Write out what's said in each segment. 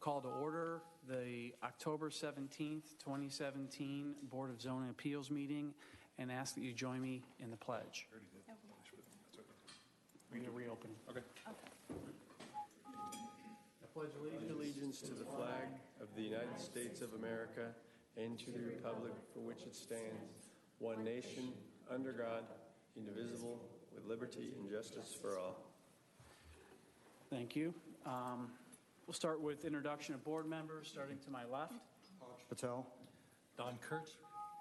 call to order the October 17th, 2017 Board of Zoning Appeals meeting and ask that you join me in the pledge. We're going to reopen. Okay. I pledge Allegiance to the flag of the United States of America and to the republic for which it stands, one nation, under God, indivisible, with liberty and justice for all. Thank you. We'll start with introduction of board members, starting to my left. Patel. Don Kurtz.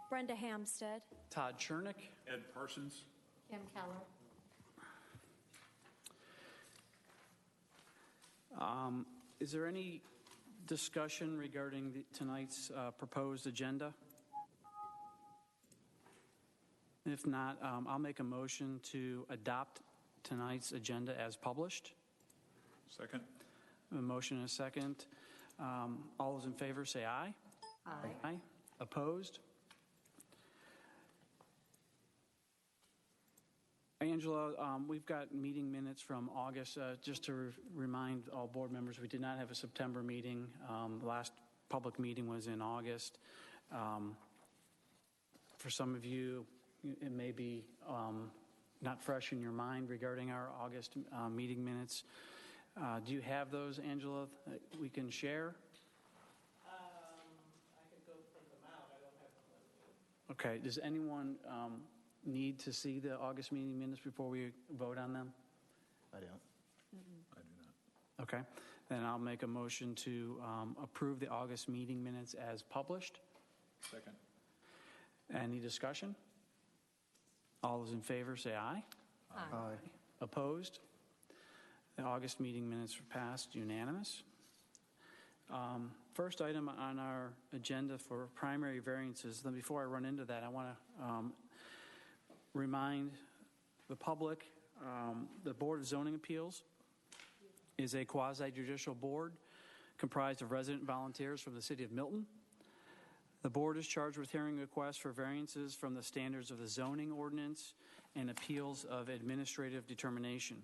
Brenda Hamstead. Todd Chernick. Ed Parsons. Kim Keller. Is there any discussion regarding tonight's proposed agenda? If not, I'll make a motion to adopt tonight's agenda as published. Second. A motion and a second. All those in favor say aye. Aye. Aye. Opposed? Angela, we've got meeting minutes from August. Just to remind all board members, we did not have a September meeting. The last public meeting was in August. For some of you, it may be not fresh in your mind regarding our August meeting minutes. Do you have those, Angela, that we can share? I could go print them out. I don't have them. Okay. Does anyone need to see the August meeting minutes before we vote on them? I don't. I do not. Okay. Then I'll make a motion to approve the August meeting minutes as published. Second. Any discussion? All those in favor say aye. Aye. Opposed? The August meeting minutes were passed unanimous. First item on our agenda for primary variances. Then before I run into that, I want to remind the public the Board of Zoning Appeals is a quasi-judicial board comprised of resident volunteers from the City of Milton. The board is charged with hearing requests for variances from the standards of the zoning ordinance and appeals of administrative determination.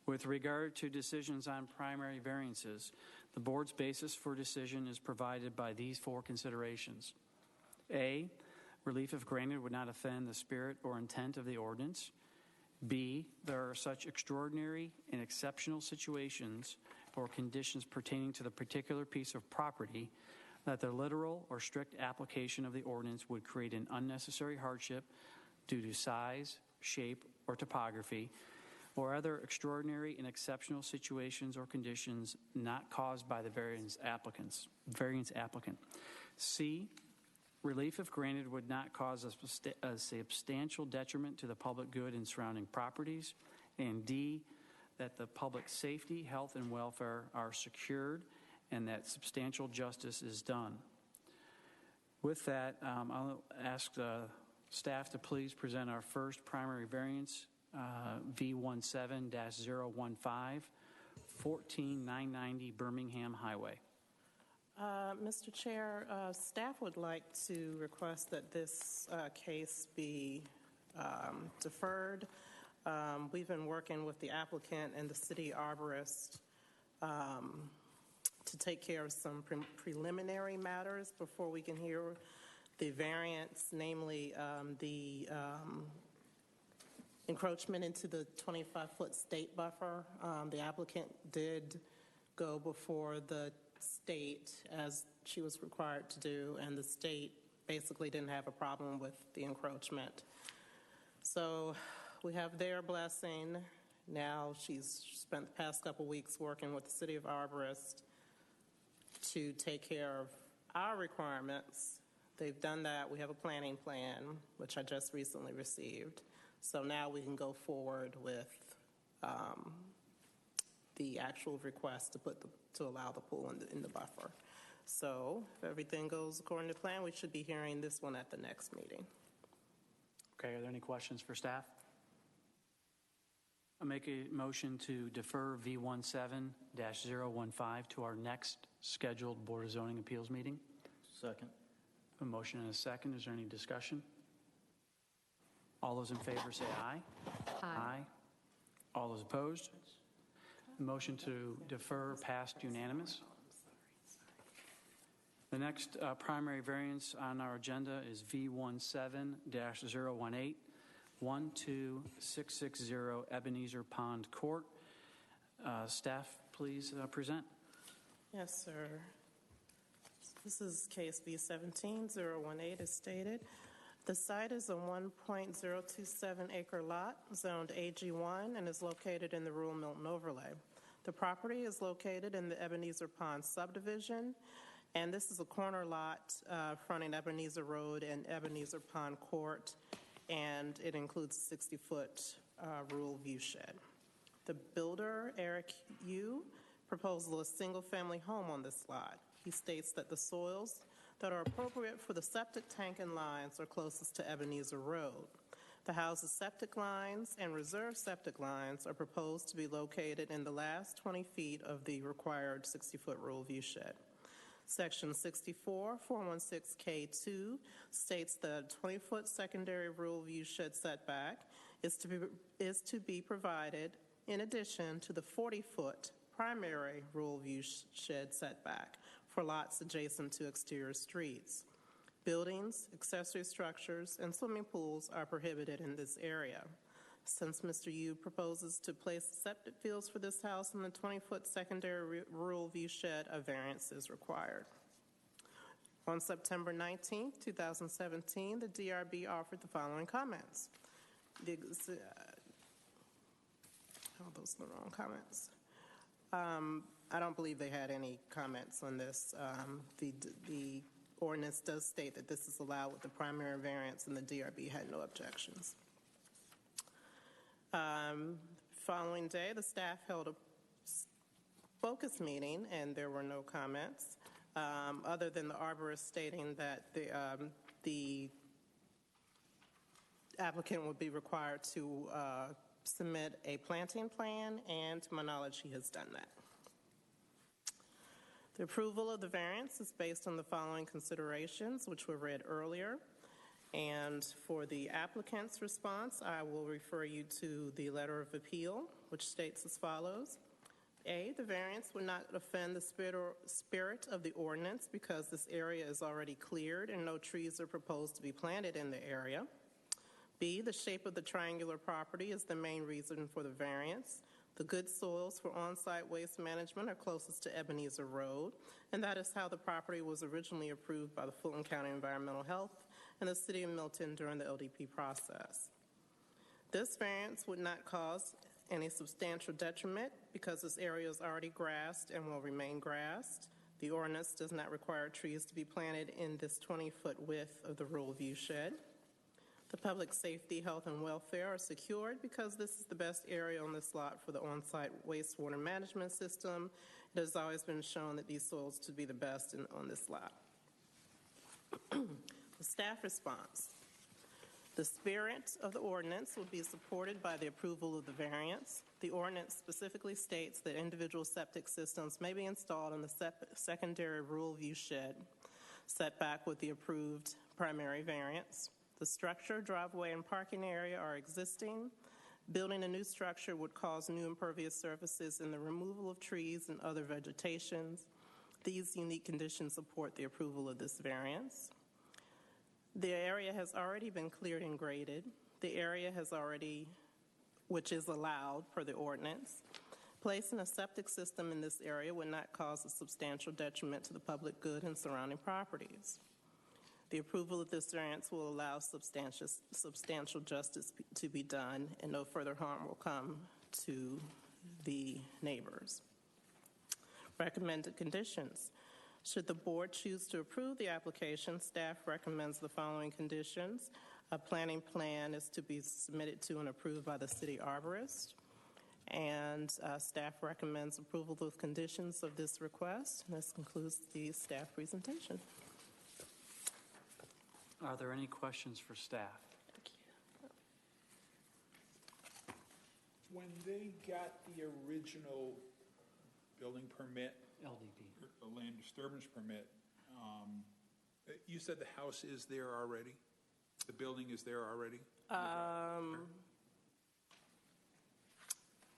With regard to decisions on primary variances, the board's basis for decision is provided by these four considerations. A, relief if granted would not offend the spirit or intent of the ordinance. B, there are such extraordinary and exceptional situations or conditions pertaining to the particular piece of property that the literal or strict application of the ordinance would create an unnecessary hardship due to size, shape, or topography, or other extraordinary and exceptional situations or conditions not caused by the variance applicant. C, relief if granted would not cause a substantial detriment to the public good in surrounding properties. And D, that the public safety, health, and welfare are secured and that substantial justice is done. With that, I'll ask staff to please present our first primary variance, V17-015, 14990 Birmingham Highway. Mr. Chair, staff would like to request that this case be deferred. We've been working with the applicant and the city arborist to take care of some preliminary matters before we can hear the variance, namely the encroachment into the 25-foot state buffer. The applicant did go before the state as she was required to do, and the state basically didn't have a problem with the encroachment. So we have their blessing. Now she's spent the past couple weeks working with the city of Arborist to take care of our requirements. They've done that. We have a planning plan, which I just recently received. So now we can go forward with the actual request to allow the pool in the buffer. So if everything goes according to plan, we should be hearing this one at the next meeting. Okay, are there any questions for staff? I make a motion to defer V17-015 to our next scheduled Board of Zoning Appeals meeting. Second. A motion and a second. Is there any discussion? All those in favor say aye. Aye. All those opposed? The motion to defer passed unanimous. The next primary variance on our agenda is V17-018, 12660 Ebenezer Pond Court. Staff, please present. Yes, sir. This is case B17-018 as stated. The site is a 1.027 acre lot zoned AG1 and is located in the rural Milton overlay. The property is located in the Ebenezer Pond subdivision, and this is a corner lot fronting Ebenezer Road and Ebenezer Pond Court, and it includes a 60-foot rural view shed. The builder, Eric Yu, proposed a single-family home on this lot. He states that the soils that are appropriate for the septic tank and lines are closest to Ebenezer Road. The house's septic lines and reserve septic lines are proposed to be located in the last 20 feet of the required 60-foot rural view shed. Section 64-416K2 states the 20-foot secondary rural view shed setback is to be provided in addition to the 40-foot primary rural view shed setback for lots adjacent to exterior streets. Buildings, accessory structures, and swimming pools are prohibited in this area. Since Mr. Yu proposes to place septic fields for this house in the 20-foot secondary rural view shed, a variance is required. On September 19, 2017, the DRB offered the following comments. Those are the wrong comments. I don't believe they had any comments on this. The ordinance does state that this is allowed with the primary variance, and the DRB had no objections. Following day, the staff held a focus meeting, and there were no comments, other than the arborist stating that the applicant would be required to submit a planting plan, and to my knowledge, he has done that. The approval of the variance is based on the following considerations, which were read earlier. And for the applicant's response, I will refer you to the letter of appeal, which states as follows. A, the variance would not offend the spirit of the ordinance because this area is already cleared and no trees are proposed to be planted in the area. B, the shape of the triangular property is the main reason for the variance. The good soils for on-site waste management are closest to Ebenezer Road, and that is how the property was originally approved by the Fulton County Environmental Health and the City of Milton during the LDP process. This variance would not cause any substantial detriment because this area is already grassed and will remain grassed. The ordinance does not require trees to be planted in this 20-foot width of the rural view shed. The public safety, health, and welfare are secured because this is the best area on this lot for the on-site wastewater management system. It has always been shown that these soils to be the best on this lot. The staff response. The spirit of the ordinance will be supported by the approval of the variance. The ordinance specifically states that individual septic systems may be installed in the secondary rural view shed setback with the approved primary variance. The structure, driveway, and parking area are existing. Building a new structure would cause new impervious surfaces and the removal of trees and other vegetations. These unique conditions support the approval of this variance. The area has already been cleared and graded. The area has already, which is allowed per the ordinance. Placing a septic system in this area would not cause a substantial detriment to the public good and surrounding properties. The approval of this variance will allow substantial justice to be done, and no further harm will come to the neighbors. Recommended conditions. Should the board choose to approve the application, staff recommends the following conditions. A planning plan is to be submitted to and approved by the city arborist, and staff recommends approval of conditions of this request. And this concludes the staff presentation. Are there any questions for staff? When they got the original building permit, LDP. or land disturbance permit, you said the house is there already? The building is there already?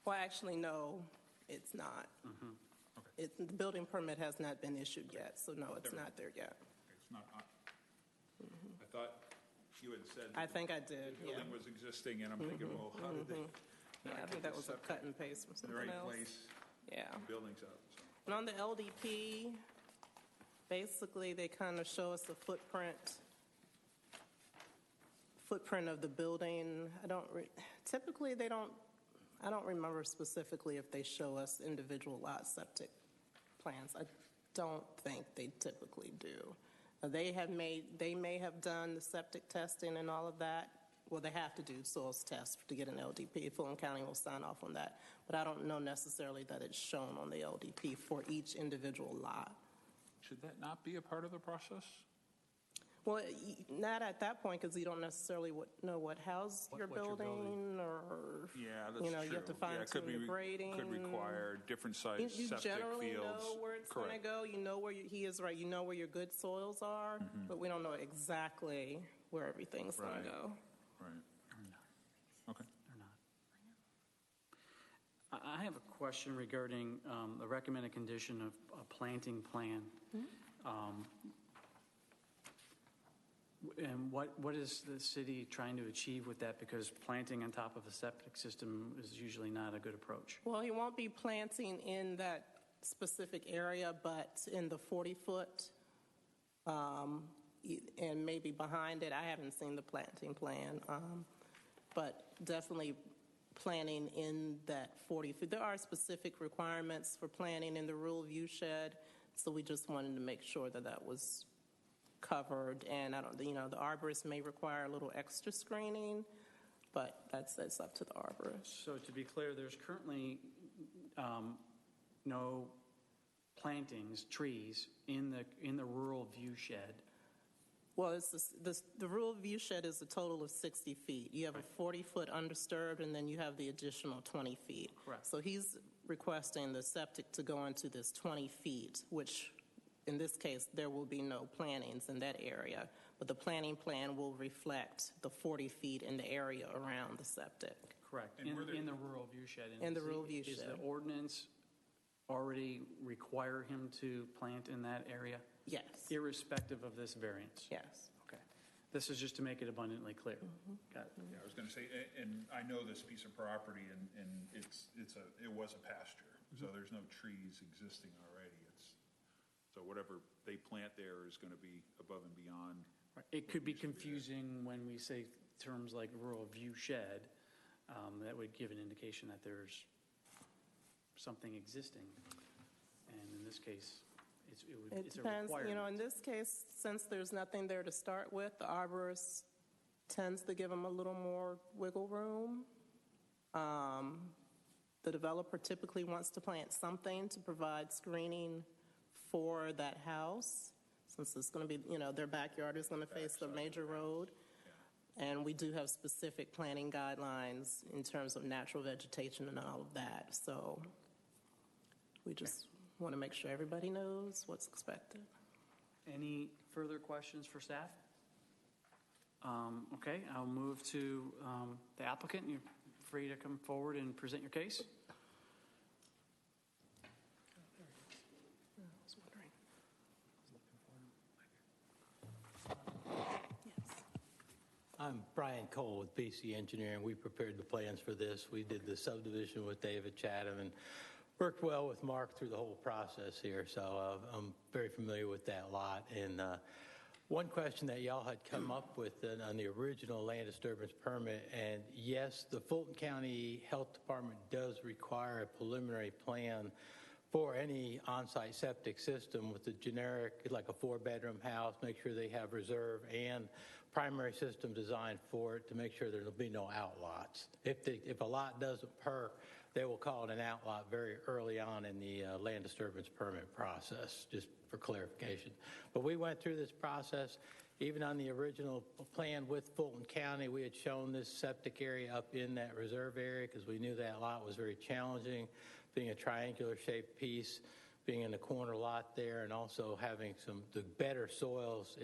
Well, actually, no, it's not. Okay. The building permit has not been issued yet, so no, it's not there yet. It's not, I thought you had said. I think I did, The yeah. building was existing, and I'm thinking, well, how did they? Yeah, I think that was a cut and paste from In the something right else. place, Yeah. building's up, so. And on the LDP, basically, they kind of show us the footprint of the building. Typically, I don't remember specifically if they show us individual lot septic plans. I don't think they typically do. They may have done the septic testing and all of that. Well, they have to do soils tests to get an LDP. Fulton County will sign off on that. But I don't know necessarily that it's shown on the LDP for each individual lot. Should that not be a part of the process? Well, not at that point, because you don't necessarily know what house you're what you're building, or, Yeah, that's true. you have to fine tune the grading. Could require different size You septic generally fields. know where it's going to Correct. go. You know where he is right. You know where your good soils are, but we don't know exactly where everything's going Right. to go. Right. Okay. Or not. I have a question regarding the recommended condition of a planting plan. And what is the city trying to achieve with that? Because planting on top of a septic system is usually not a good approach. Well, he won't be planting in that specific area, but in the 40-foot, and maybe behind it. I haven't seen the planting plan, but definitely planting in that 40 feet. There are specific requirements for planting in the rural view shed, so we just wanted to make sure that that was covered. And the arborist may require a little extra screening, but that's up to the arborist. So to be clear, there's currently no plantings, trees in the rural view shed. Well, the rural view shed is a total of 60 feet. You have a 40-foot undisturbed, and then you have the additional 20 feet. Correct. So he's requesting the septic to go into this 20 feet, which in this case, there will be no plantings in that area, but the planting plan will reflect the 40 feet in the area around the septic. Correct. And In the rural view shed. And In the is rural view Is shed. the ordinance already require him to plant in that area, Yes, irrespective of this variance? yes. Okay. This is just to make it abundantly clear. Got it. Yeah, I was going to say, and I know this piece of property, and it was a pasture, so there's no trees existing already. So whatever they plant there is going to be above and beyond. Right. It could be confusing when we say terms like rural view shed. That would give an indication that there's something existing. And in this case, it's It a depends, requirement. in this case, since there's nothing there to start with, the arborist tends to give them a little more wiggle room. The developer typically wants to plant something to provide screening for that house, since it's going to be, their backyard is going to face the major road. And we do have specific planting guidelines in terms of natural vegetation and all of that. So we just want to make sure everybody knows what's expected. Any further questions for staff? Okay, I'll move to the applicant. You're free to come forward and present your case. I'm Brian Cole with BC Engineering. We prepared the plans for this. We did the subdivision with David Chatham and worked well with Mark through the whole process here. So I'm very familiar with that lot. And one question that y'all had come up with on the original land disturbance permit, and yes, the Fulton County Health Department does require a preliminary plan for any on-site septic system with a generic, like a 4-bedroom house, make sure they have reserve and primary system designed for it to make sure there'll be no outlots. If a lot doesn't perk, they will call it an outlot very early on in the land disturbance permit process, just for clarification. But we went through this process. Even on the original plan with Fulton County, we had shown this septic area up in that reserve area because we knew that lot was very challenging, being a triangular shaped piece, being in the corner lot there, and also having the better soils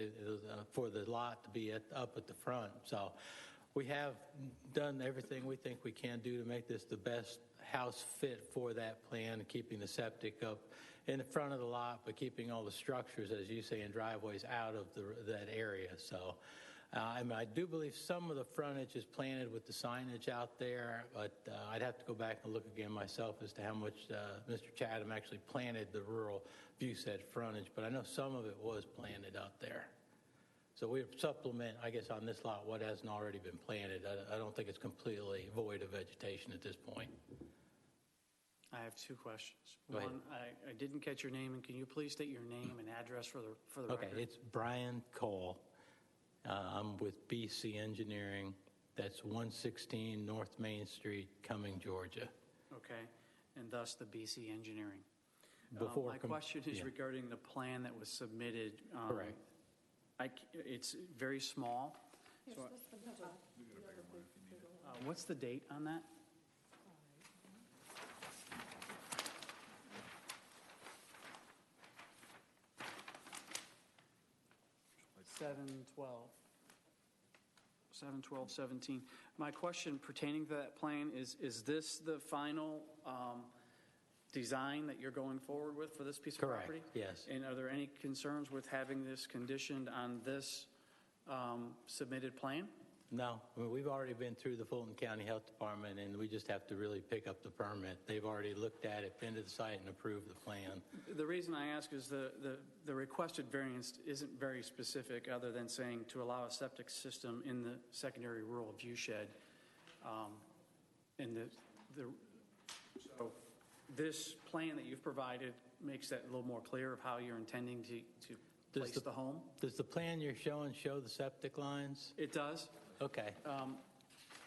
for the lot to be up at the front. So we have done everything we think we can do to make this the best house fit for that plan, keeping the septic up in the front of the lot, but keeping all the structures, as you say, and driveways out of that area. So I do believe some of the frontage is planted with the signage out there, but I'd have to go back and look again myself as to how much Mr. Chatham actually planted the rural view shed frontage, but I know some of it was planted out there. So we supplement, I guess, on this lot what hasn't already been planted. I don't think it's completely void of vegetation at this point. I have two questions. Go ahead. One, I didn't catch your name, and can you please state your name and address for the record? Okay, it's Brian Cole. I'm with BC Engineering. That's 116 North Main Street, Cumming, Georgia. Okay, and thus the BC Engineering. Before My question is yeah. regarding the plan that was submitted. Correct. It's very small. So, what's the date on that? Seven, 12/17. My question pertaining to that plan is this the final design that you're going forward with for this piece of Correct, property? yes. And are there any concerns with having this conditioned on this submitted plan? No, I mean, we've already been through the Fulton County Health Department, and we just have to really pick up the permit. They've already looked at it, been to the site, and approved the plan. The reason I ask is the requested variance isn't very specific, other than saying to allow a septic system in the secondary rural view shed. So this plan that you've provided makes that a little more clear of how you're intending to place the home? Does the plan you're showing show the septic lines? It does. Okay.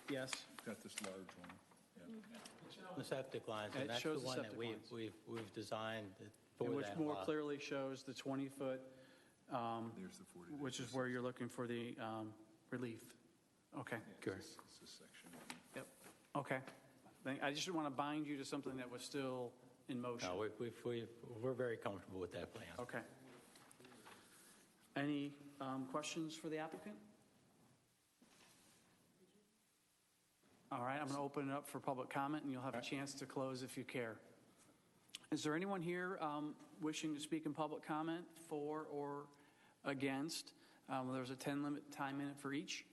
Yes. Got this large one. Yeah. The septic lines, It and that's the shows the one that septic we've designed for And which that more lot. clearly shows the 20-foot, There's the 40. which is where you're looking for the relief. Okay. Sure. This section. Yep. Okay. I just didn't want to bind you to something that was still in motion. No, we're very comfortable with that plan. Okay. Any questions for the applicant? All right, I'm going to open it up for public comment, and you'll have a chance to close if you care. Is there anyone here wishing to speak in public comment for or against? There's a 10 time limit for each.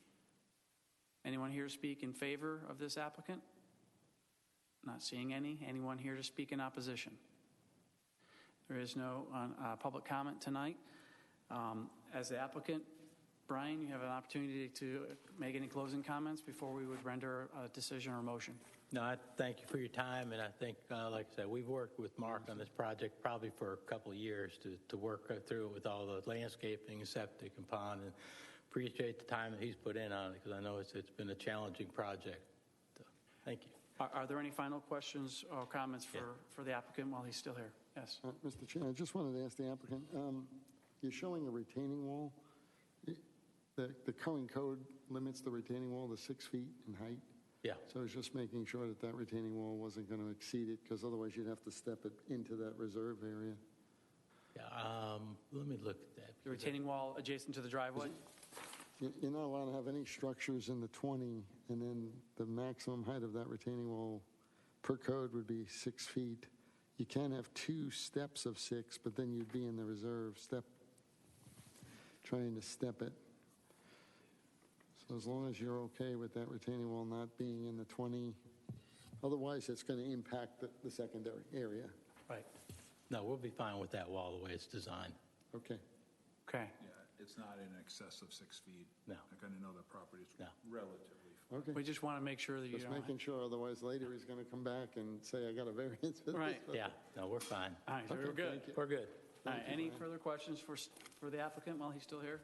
Anyone here to speak in favor of this applicant? Not seeing any. Anyone here to speak in opposition? There is no public comment tonight. As the applicant, Brian, you have an opportunity to make any closing comments before we would render a decision or motion. No, I thank you for your time, and I think, like I said, we've worked with Mark on this project probably for a couple of years to work through it with all the landscaping, septic, and pond, and appreciate the time that he's put in on it, because I know it's been a challenging project. So, thank you. Are there any final questions or comments for the applicant while he's still here? Yes. Mr. Chair, I just wanted to ask the applicant, you're showing a retaining wall. The current code limits the retaining wall to 6 feet in height. Yeah. So I was just making sure that retaining wall wasn't going to exceed it, because otherwise you'd have to step it into that reserve area. Yeah. Let me look at that. The retaining wall adjacent to the driveway? You're not allowed to have any structures in the 20, and then the maximum height of that retaining wall per code would be 6 feet. You can have 2 steps of 6, but then you'd be in the reserve step, trying to step it. So as long as you're okay with that retaining wall not being in the 20, otherwise it's going to impact the secondary area. Right. No, we'll be fine with that wall the way it's designed. Okay. Okay. Yeah, it's not in excess of 6 feet. No. Like on another property, it's No. relatively. Okay. We just want to make sure that you Just don't. making sure, otherwise later he's going to come back and say, I got a variance for this. Right. Yeah. No, we're fine. All right, so we're good. thank you. We're good. All right, any further questions for the applicant while he's still here?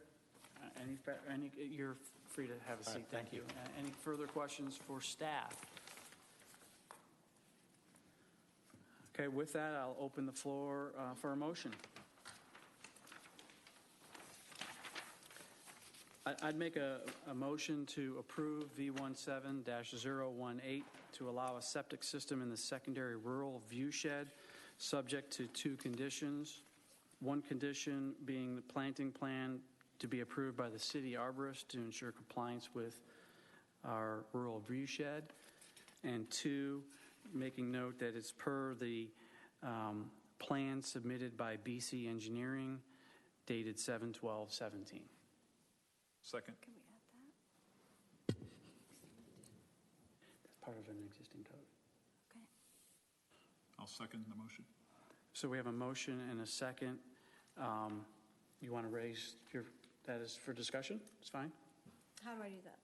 You're free to have a seat. Thank you. Any further questions for staff? Okay, with that, I'll open the floor for a motion. I'd make a motion to approve V17-018 to allow a septic system in the secondary rural view shed, subject to 2 conditions. One condition being the planting plan to be approved by the city arborist to ensure compliance with our rural view shed. And 2, making note that it's per the plan submitted by BC Engineering dated 7/12/17. Second. Can we add that? That's part of an existing code. Okay. I'll second the motion. So we have a motion and a second. You want to raise that is for discussion? It's fine. How do I do that?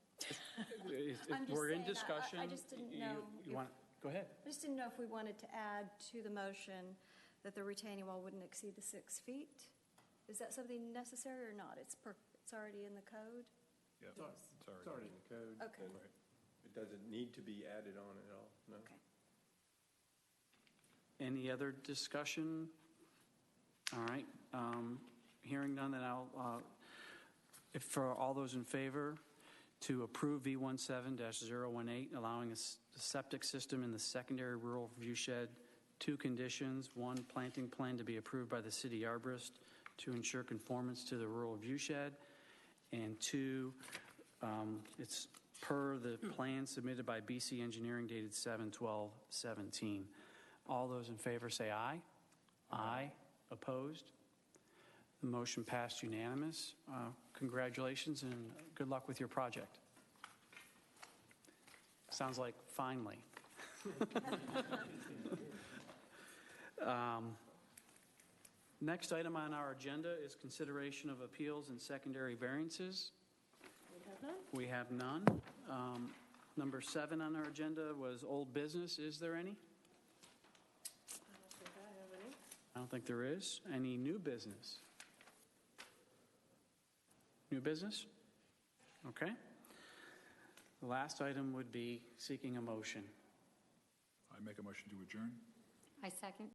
If I'm just we're in saying, discussion. I just didn't know You if- want, go ahead. I just didn't know if we wanted to add to the motion that the retaining wall wouldn't exceed the 6 feet. Is that something necessary or not? It's already in the code? Yeah, It's already in the code. Okay. and it doesn't need to be added on at all, no. Okay. Any other discussion? All right. Hearing none, then if for all those in favor to approve V17-018, allowing a septic system in the secondary rural viewshed, 2 conditions. 1, planting plan to be approved by the city arborist to ensure conformance to the rural viewshed. And 2, it's per the plan submitted by BC Engineering dated 7/12/17. All those in favor say aye. Aye. Opposed? The motion passed unanimous. Congratulations and good luck with your project. Sounds like finally. Next item on our agenda is consideration of appeals and secondary variances. We have none. Number 7 on our agenda was old business. Is there any? I don't think there is. Any new business? New business? Okay. The last item would be seeking a motion. I make a motion to adjourn. I second.